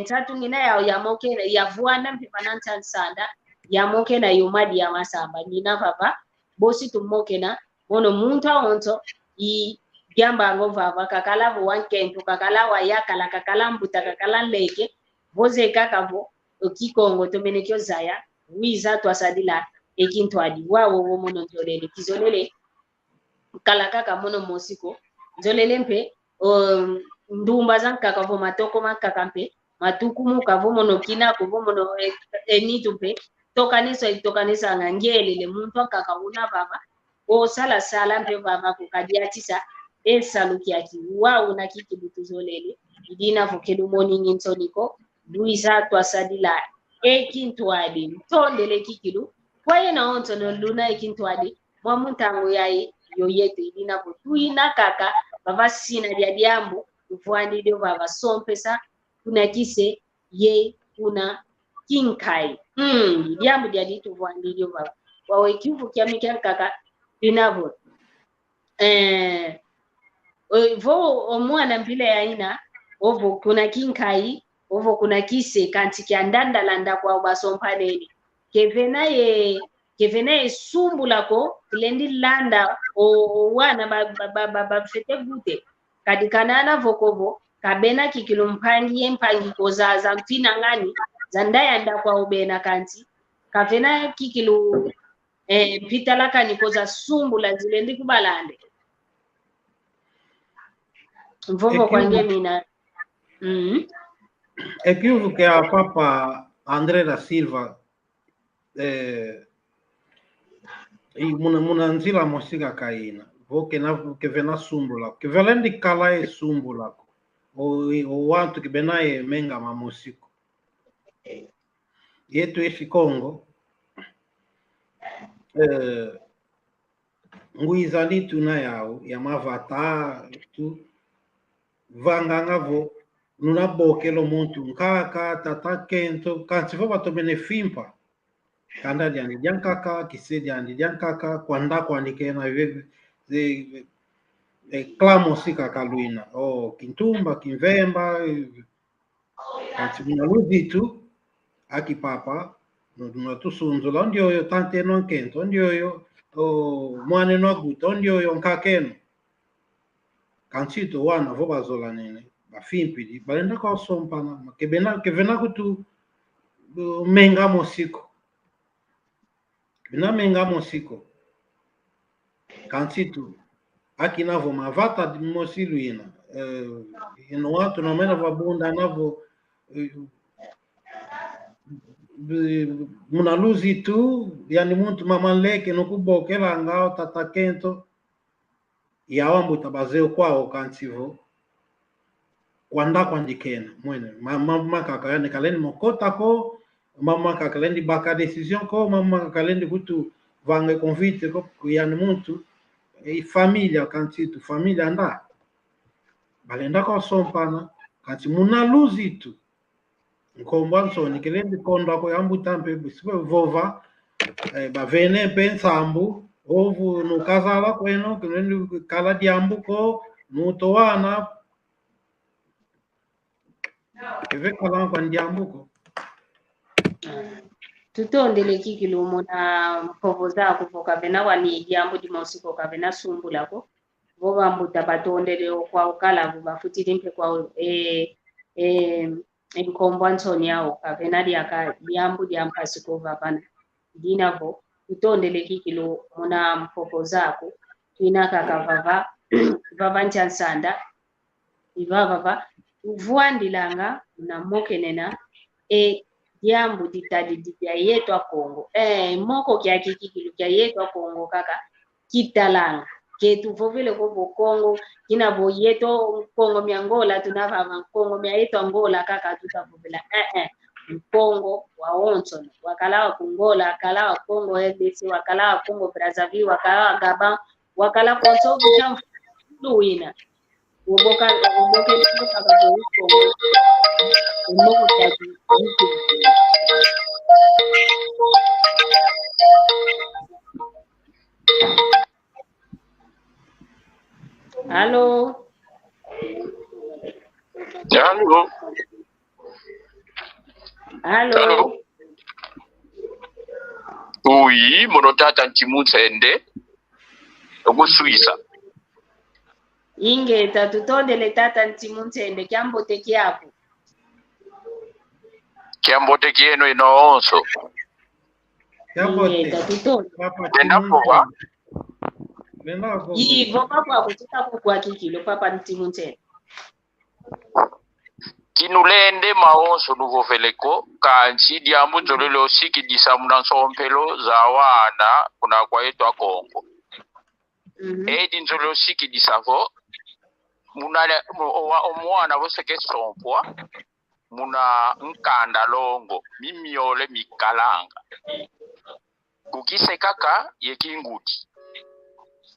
ntatu ngina yamokena yavwana mpe pananta sanda yamokena yomadi ya masamba ngina vava bosi tumokena mono munta onto I gyamba ngova kakala vo wankento kakala wayakala kakala mbuta kakala leke voze kakavo kikongo tomenekyo zaya wiza twasadila ekintu adi wawo wo mono njolele kizolele kala kaka mono mosiko njolele mpe ndumba zanka kavo matoko makakampe matukumu kavo mono kina kavo mono enitumpe tokanisa ngangelele muntu akakauna baba o sala mpe baba kukadiatisa esalukiati wawo na kikibutuzolele idina vokelu morning ntoniko duisa twasadila ekintu adi mtondele kikilu kwaye na onto no luna ekintu adi mwa muntango yaye yoyeto idina kutuina kaka baba sina dia diambo uvwandi dio baba sompesa kuna kise ye kuna kinkai diambo dia ditu vwandi dio baba wawe kivu kiamika kaka dinavo vo omwana mpile yaina ovo kuna kinkai ovo kuna kise kanti kiandandalanda kwa basompaneni kevenaye sumbu lako kilendi landa wana bafete gute kadikanana vokovo kabena kikilumpangi kozaza mpina ngani zandayanda kwa ubena kanti kavena kikilu pitalaka nikoza sumbu la zilendi kubalande mvovo kwa ngemina equivoco que a Papa André da Silva e munanzila mosika kaina vo que vena sumbula que velendi kala e sumbula o wantu que benaye menga mamosiko yetu esse Congo nguizali tuna yao ya mavata tu vanganga vo nuna bokelo muntu nkaka tata kento kanti vo batomene fimpa kanda diandi diankaka kise diandi diankaka kwanda kwandike na ze klamo sika kaluina kintumba kinvemba kanti munaluzitu aki papa no tusunzula ndio yo tante non kento ndio yo mwane no guto ndio yo nkakeno kanti to wana vo bazola nene bafimpi balenda kwa sompana ke vena kutu menga mosiko bina menga mosiko kanti tu akina vo mavata di mosiluina ino watu no mena vabunda navo muna luzi tu yani muntu mamanleke nokubokela ngao tatakento yawambu tabazeo kwao kantivo kwanda kwandikena mwene mama kakayane kaleni mokota ko mama kakalendi baka decision ko mama kakalendi kutu vange convite ko yani muntu e família kantitu família anda balenda ko sompana kanti muna luzi tu nkombanso nikelendi konda ko yambu tampe biswe vova bavene pensambu ovu no casala kweno kelendi kala diambu ko no toana eve kala kwa diambu ko tutondele kikilo muna mpovo zako pokavena wani diambu di mosiko kavena sumbula ko vova mbuta batondele kwa ukala bafutire mpe kwa enkombo Antoni yao kavena diaka diambu diampasiko vapana dinavo tutondele kikilo muna mpovo zako twinaka kavava vava nchansanda ivava uvuandilanga na mokenena diambu ditadi didia yetwa Kongo moko kya kikikilo kya yetwa Kongo kaka kitalanga ketu vovele ko Kongo kina bo yeto Kongo miangola tunava Kongo mia yeto Angola kaka tutavovela Kongo wa Onson wakala wa Kongola wakala wa Kongo RDC wakala wa Kongo Brazzaville wakala wa Gabon wakala Kongo jambo luina uboka kaka Kongo moko kya Allô? Allô? Allô? Oui, monotata ntimutsende. Ogusuisa. Inge tatutondele tata ntimutsende kyambote kyako. Kyambote kyeno inoonso. Inge tatutondele. Endapowa. Ivo papa kutaka kwa kikilo papa ntimutsende. Kinulende maonso nuvoveleko kanchi diambu nzolelo siki disamuna nsompelo za wana kuna kwa yetu Kongo. Edi nzolelo siki disavo munale omwana voseke sompwa muna nkanda longo mimiole mikalanga kukise kaka ye kinguti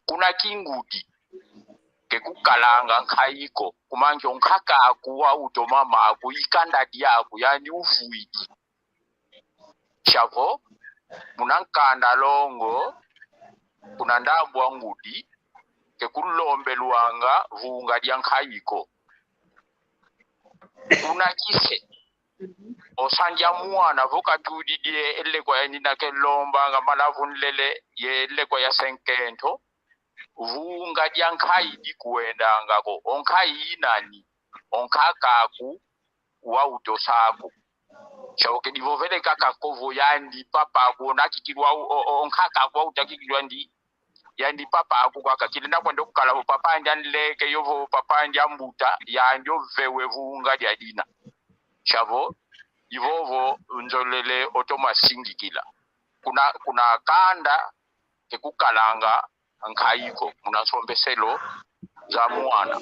kuna kinguti kekukalanga nkaiko kumanjo nkaka akuwa utomama aku ikanda diaku yani ufuiki chavo muna nkanda longo kuna ndambu angudi kekulombe luanga vunga dia nkaiko kuna kise osanja mwana voka tudidie ele kwa yani nakelomba nga malavunlele ye ele kwa ya senkento vunga dia nkai di kuenda ngako onkai inani onkakaku wa utosako chauke divovele kaka kovo yandi papa kuona kikirwa onkaka kwa utakikirwa ndi yandi papa akukaka kilinda kwenda kukala papa ndyanleke yovo papa ndyambuta yandio vewe vunga dia dina chavo ivovo nzolele otoma singikila kuna kanda kekukalanga nkaiko muna sombeselo za mwana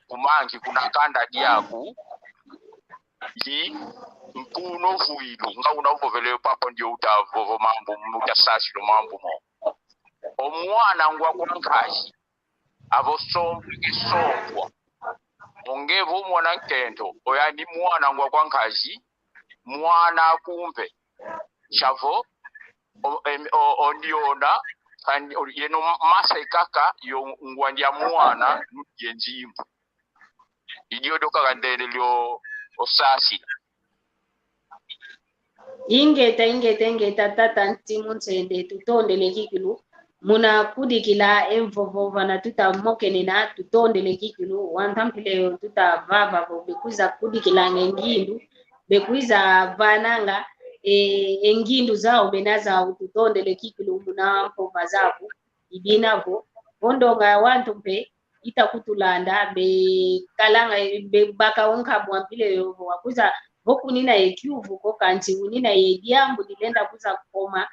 kumangi kuna kanda diaku li mpuno vuilu nga unavovele papa ndio utavovo mambo mutasasi lo mambo mo omwana ngwa kunkashi avo sombwe kisombwa ongevo mwana nkento oyandi mwana ngwa kwankashi mwana kumpe chavo ondiona yeno mase kaka yo ngwandia mwana yenjimbu idiodoka kandele lyo osasi ingeta tata ntimutsende tutondele kikilu muna kudikila envovova na tutamokenena tutondele kikilu wantampile tutavava bekuiza kudikila ngengindu bekuiza vananga engindu zao benaza ututondele kikilu muna mpova zako ibinavo ondonga wantu mpe itakutulanda be kalanga be baka onka bwampile yovo wakuza boku nina ekyuvu ko kanti unina yediambu dilenda kuza koma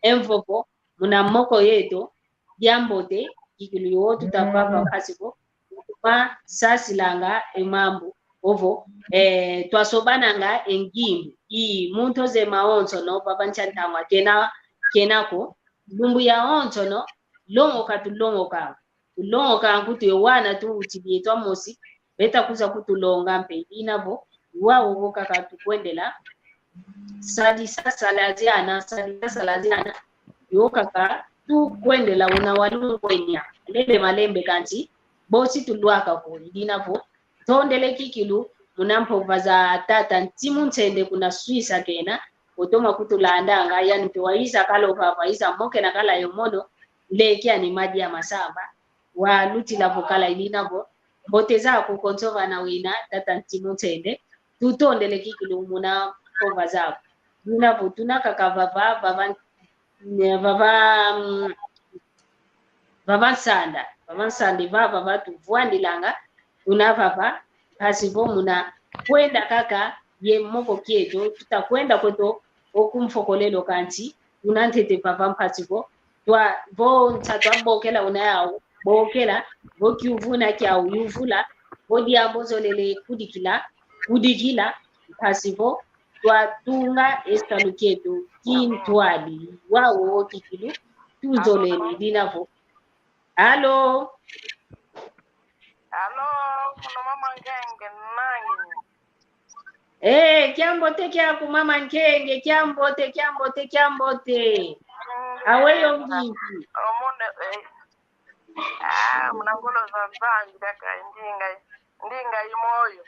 envopo muna moko yeto diambote kikilu yotu tapapa kasiko ma sasilanga emambu ovo twasobananga engimbu i muntu ze maonzo no babanchantangwa kenako lumbu ya onzo no longo ka kutu wana tu utibietwa mosi beta kuza kutulonga mpe inavo wao woka katukwendela sadi sasa laziana yoka ka tu kwendela una walungwenya lele malembe kanti bosi tulwaka ko inavo tondele kikilu munampo vaza tata ntimu ntende kuna Swissa kena otoma kutulandanga yani tuwaiza kalo papa isa moke na kala yomono lekia ni maji ya masamba wa luti la vokala ilinavo boteza ku konsova na wina tata ntimu ntende tutondele kikilu muna kova zao inavo tunaka kavava vavansande vava vatu vuandilanga unavava pasipo muna kwenda kaka ye moko kieto tutakwenda kweto okumfokolelo kanti unantete papa mpasipo twa vo ntatwa bokela unayao bokela vokiuvuna kya uyuvula vodiambozo lele kudikila pasipo twa tunga estalukieto kintwali wao kikilu tuzolele dinavo. Halo kuna mama Nkenge nangi. Kyambote kyaku mama Nkenge kyambote. Aweyo mjingi. Omone mnangolo zanzangi daka ndinga imoyo.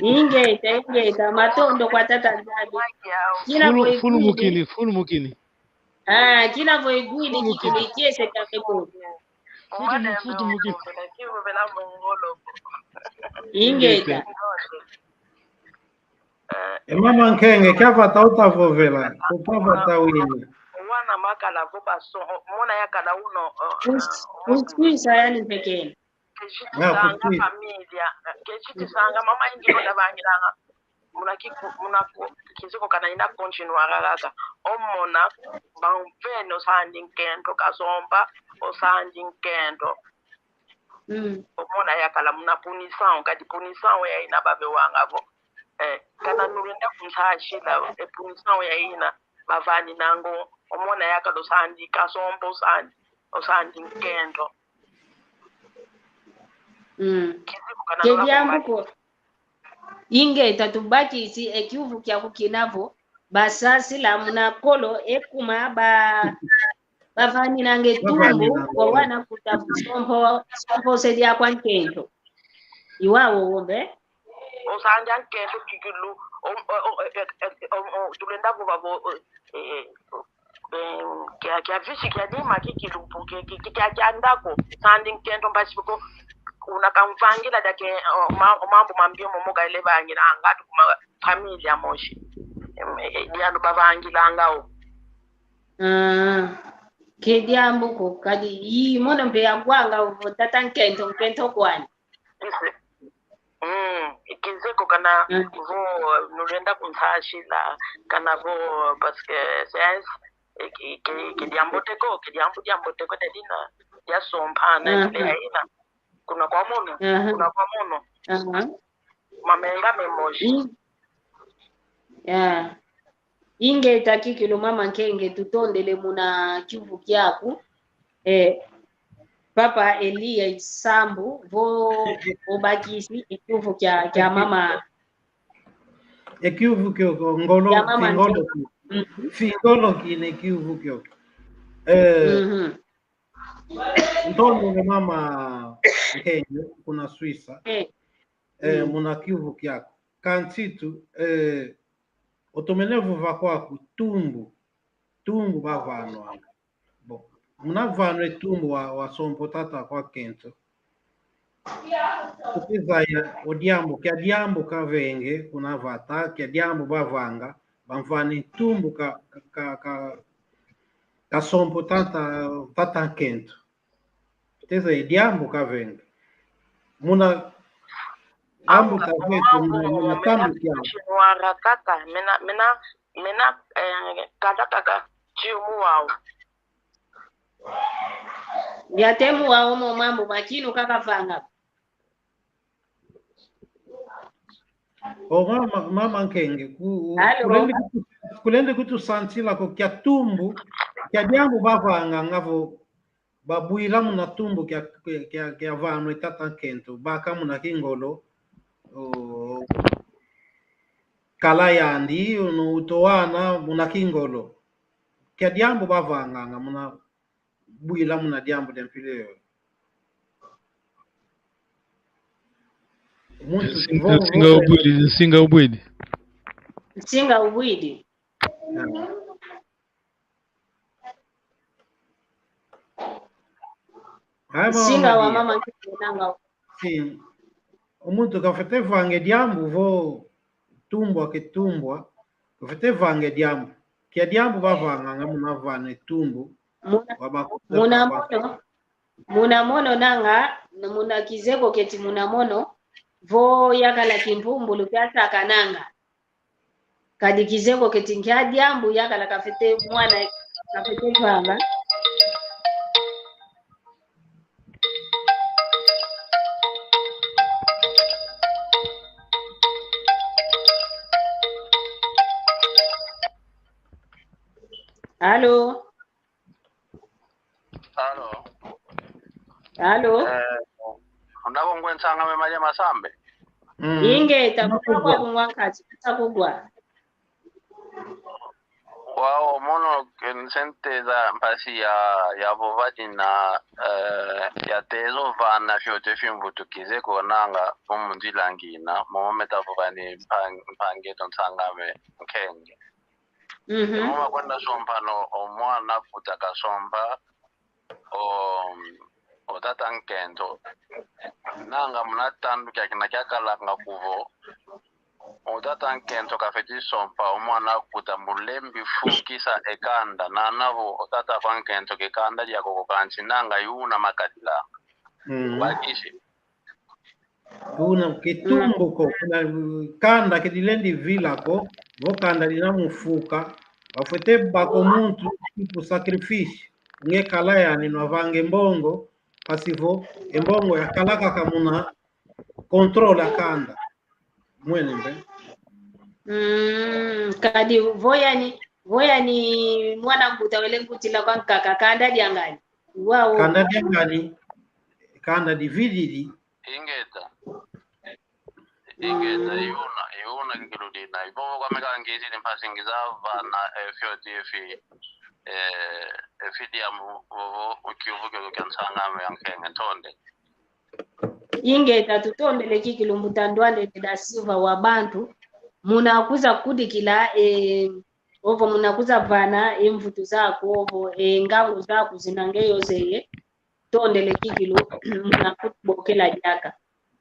Ingeta matondo kwa tata nzabi. Fulu mukini. Kila voigwili kikili kiese kamepo. Futu mukini. Ingeta. Mama Nkenge kyavata utavovela kupavata wini. Wana makala vuba so mona yakala uno Uskwisa yani pekeni. Kechitanga familia kechitanga mama ingi ndabangiranga muna kiziko kana ina continue kaka omona bamfeno sandi nkento kasomba osandi nkento omona yakala muna punisao kati punisao ya ina babe wangavo kana nurenda kumsashila punisao ya ina bavani nango omona yakala osandi kasomba osandi nkento Kevyambuko ingeta tubaki isi ekyuvu kya kukinavo basasi la munakolo ekuma bavani nange tumbu kwa wana kutafu sompo sedia kwa nkento iwawo wombe osanja nkento kikilu tulenda babo kya visi kya dima kikilu kya ndako sandi nkento mbasiko kuna kamvangira dake mambo mambio momoga ile bangira ngatu kuma familia moshi diandu babangira ngao kediambuko kadi yi mona mpe yagwanga tata nkento kwani ikizeko kana vo nurenda kunsashila kana vo paske sense kediamboteko dedina ya sompana ile ina kuna kwa mono mamenga memoshi ingeta kikilu mama Nkenge tutondele muna kyuvu kyaku papa Elia Isambu vo obakisi ekyuvu kya mama ekyuvu kyoko ngolo fingolo kine kyuvu kyoko Ntondo mama Nkenge kuna Swissa muna kyuvu kyako kantitu otomenevu vakwaku tumbu bavano bo munavano etumbu wa sompo tata kwa kento kutizaya odiambo kya diambo kavenge kuna vata kya diambo bavanga bamvani tumbu ka sompo tata kento teza diambo kavenge muna ambu kavetu muna tambu kyao chinwara kaka mena kaka chimu wao vyatemu wao mo mambo makino kaka fanga o mama nkenge kulende kutu santila ko kya tumbu kya diambu bavanga ngavo babuila muna tumbu kya vano itata kento baka muna kingolo kala yandi no utowana muna kingolo kya diambu bavanga muna buila muna diambu dempile Singa ubwidi. Singa wa mama nanga. Sim. Umuntu kafete vange diambu vo tumbwa ke tumbwa kafete vange diambu kia diambu bavanga ngamuna vane tumbu muna mono nanga muna kizeko keti muna mono vo yakala kimpumbu lupiasa kananga kadi kizeko keti nkia diambu yakala kafete mwana kafete vanga Halo. Ndabo ngwensanga memaja masambe. Inge takuwa kumwakati takugwa. Wao mono sente za mpasi ya bovaji na ya tezo vana fyote fimbu tukize konanga pomundila ngina mometa bovani mpangeto nsangame nkenge. Mama kwenda sompano omwana kutaka somba o tata nkento nanga munatandu kya kalanga kuvo o tata nkento kafeti sompa omwana kuta mulembi fukisa ekanda na navo o tata nkento ke kanda ya kokanchi nanga yuna makadila wakishi kuna kitumbu ko kuna kanda kidilendi vila ko vokanda lina mufuka bafete bako muntu tipo sacrifice nge kala yani no vange mbongo pasivo embongo ya kalaka kamuna controla kanda mwene mbe kadi voya ni mwana kutawele kutila kwa kaka kanda diangani wao kanda diangani kanda divididi ingeta yuna ngiludi na ibo kwa mekangezi ni pasingiza vana fyoti fidiamu ukiuvuke kansanga yankenge ntonde ingeta tutondele kikilumbu da silva wa bantu munakuza kudikila ovo munakuza vana imvutu zako ovo ngangu zako zinangeyo zeye tondele kikilu munakubokela jaka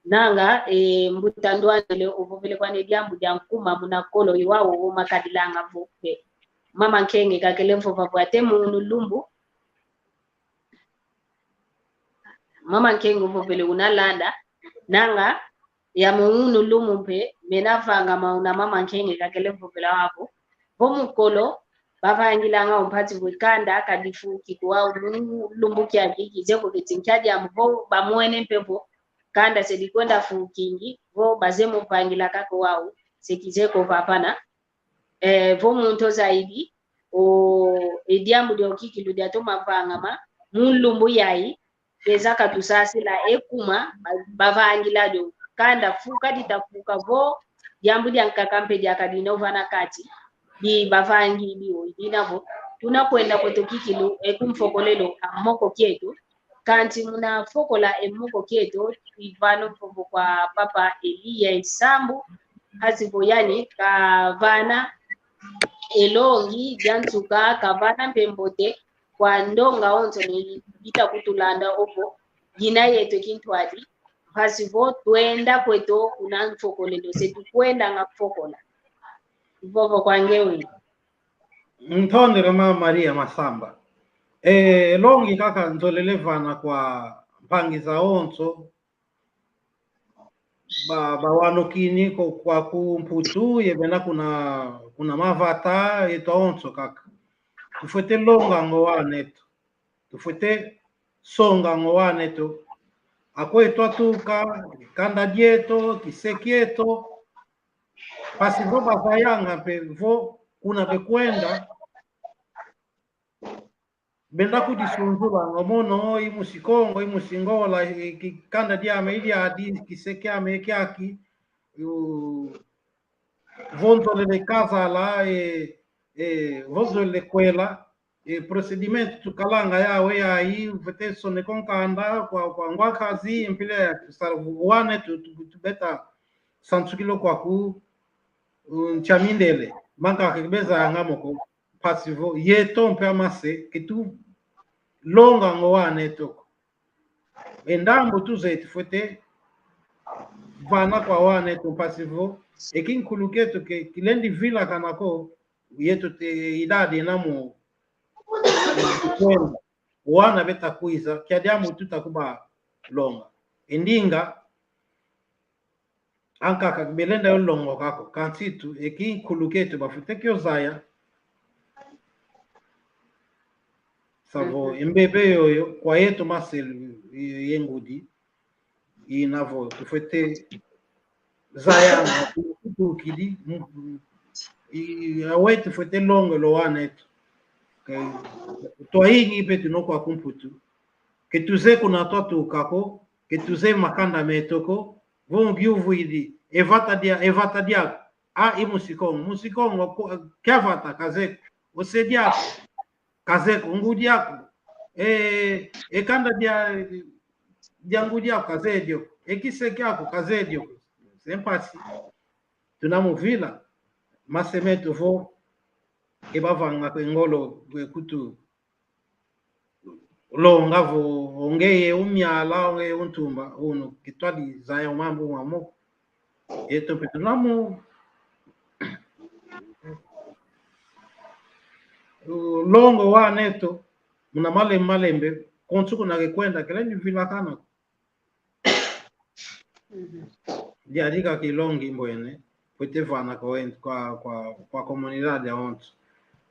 nanga mbutandwane ovo vile kwane jambu jankuma munakolo iwao makadilanga vuke mama nkenge kakele mfova bwate munulumbu mama nkenge ovo vile unalanda nanga ya muunu lumumpe menavanga mauna mama nkenge kakele mfova wapo bomukolo bavangilanga umpati wikanda kadifuki kwa lumbu kyaki kizeko kitinkaja ambo bamwene mpepo kanda sedikwenda fukingi vo bazemo pangila kako wao sekizeko papana vo muntu zaidi o ediambu dio kikilu dia to mavanga mulumbu yai bezaka tusasi la ekuma bavangila jo kanda fuka ditafuka vo jambu dia nkakampe dia kadino vana kati di bavangi dio inavo tunakwenda kwetu kikilu ekumfokolelo amoko kyetu kanti muna fokola emoko kyetu ivano mfobo kwa papa Elia Isambu hazibo yani kavana elongi jantuka kavana mpembote kwa ndonga onto ni bita kutulanda opo jina yetu kintwadi hazibo twenda kwetu unamfokolelo setu kwenda ngafokola Bobo kwangewe. Ntondere mama Maria Masamba. Longi kaka ntolele vana kwa mpangi za onto ba wanokini kwa kumputu yebena kuna mavata etonso kaka tufute longa ngowa neto tufute songa ngowa neto ako etwatuka kanda dieto kisekieto pasi vo bazayanga pe vo kuna bekwenda benda kudisunzula ngomono imusikongo imusingola kanda diame ili adi kisekiame kiaki vonto le casa la vozo le quella procedimento tukalanga yawe aí veteso ne konkanda kwa ngwakazi impile salwane tubeta santukilo kwaku chamindele manka kebeza ngamoko pasivo yeto mpe amase kitu longa ngowane toko endambo tuzetu fete vana kwa wane to pasivo ekinkuluketo ke kilendi vila kanako yeto te idadi namo wana beta kuiza kiadiamu tutakuba longa endinga anka kakbelenda yo longo kako kansitu ekinkuluketo bafute kyo zaya savo mbebe yoyo kwa yetu masel yengudi inavo tufete zayanga tukidi awe tufete longo lo wanetu toyingi pe tunokwa kumputu ke tuze kuna totu kako ke tuze makanda metoko vongi uvuidi evata dia a musikongo kavata kazeko osedia kazeko ngudi yako kanda dia ngudi yako kazedio ekiseke yako kazedio sempasi tunamuvila masemeto vo ebavanga kwengolo kutu longa vo ongeye umyala onge untumba uno kitwali zaya mambo mamo eto petunamu longo wa neto muna malembe konsuko na kwenda kile ni vila kana diadika kilongi mbwene pwete vana kwa comunidade ya onto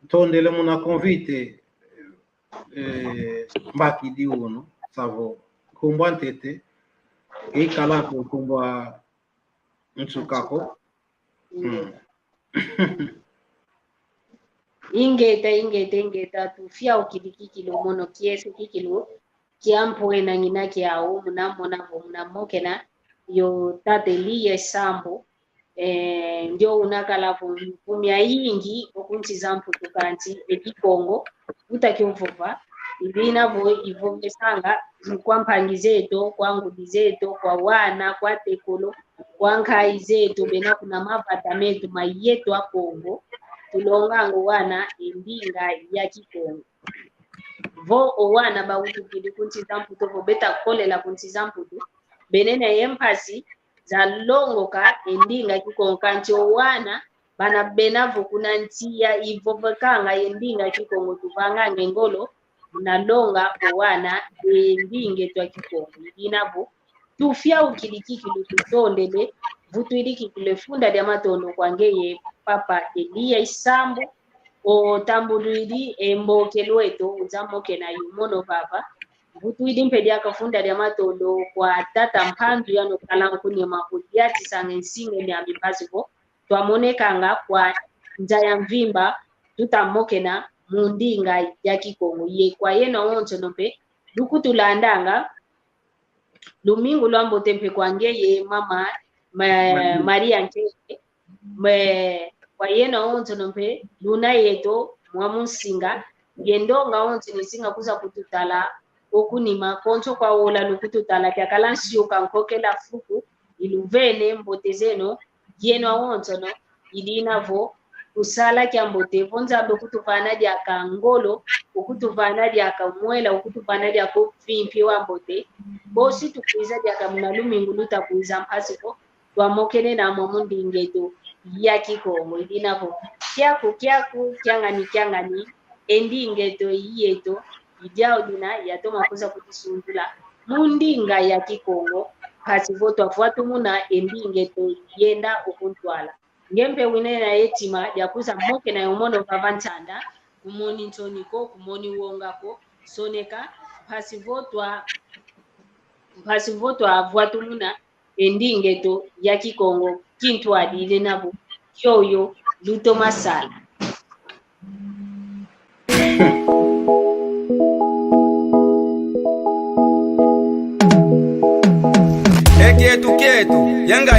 tondele muna convite mbaki di uno savo kumbwa ntete ikalapo kumbwa nsukako ingeta tufia ukidikikilo mono kiese kikilo kiampo na ngina kiao mnamoke na yo tateliye sambo ndio unakalapo kumya yingi okunti zampu tukanti ekikongo utakiovova ibinavo ivomesanga kwa mpangi zetu kwa ngudi zetu kwa wana kwa tekolo kwa nkai zetu bena kuna mapatametu mayetu a Kongo tulongango wana endinga ya Kikongo vo owana bautu kidi kunti zamputo vo beta kolela kunti zamputo benene empasi za longo ka endinga Kikongo kanti owana bana benavo kuna ntia ivovekanga endinga Kikongo tuvanga ngengolo na longa owana endinge twa Kikongo inavo tufia ukidikikilu tutondele vutu iliki kulefunda dia matondo kwangeye papa Elia Isambo o tambulidi emboke lweto uzamoke na yumono papa vutu idimpe dia kafunda dia matondo kwa tata mpandu yano kalankuni makudiati sangensinge ni amibaziko twamonekanga kwa njaya mvimba tutamoke na mundinga ya Kikongo ye kwa yena onto nompe dukutulandanga Domingo lwambo tempe kwangeye mama Maria Nkeke kwa yena onto nompe luna yeto mwamusinga gendonga onto nisinga kuza kututala okunima konto kwa ola lukututala kyakalansiyo kankokela fuku iluvene mbotezeno yena onto no ilinavo usala kyambote vonza dokutuvana dia kangolo ukutuvana dia kamwela ukutuvana dia ko fimpi wambote bosi tukuiza dia kamuna lumingu luta kuiza mpasiko twamokene na momundi ngeto ya Kikongo idinavo kyaku kyangani endi ngeto yeto idiao dina yatoma kuza kutisundula mundinga ya Kikongo pasivoto afuatu muna embinge to yenda okuntwala ngempe winena yetima yakuza moke na yomono kavantanda kumoni ntoniko kumoni wongako soneka pasivoto afuatu muna endinge to yakikongo kintu adile nabo yoyo luto masala Quieto, yangani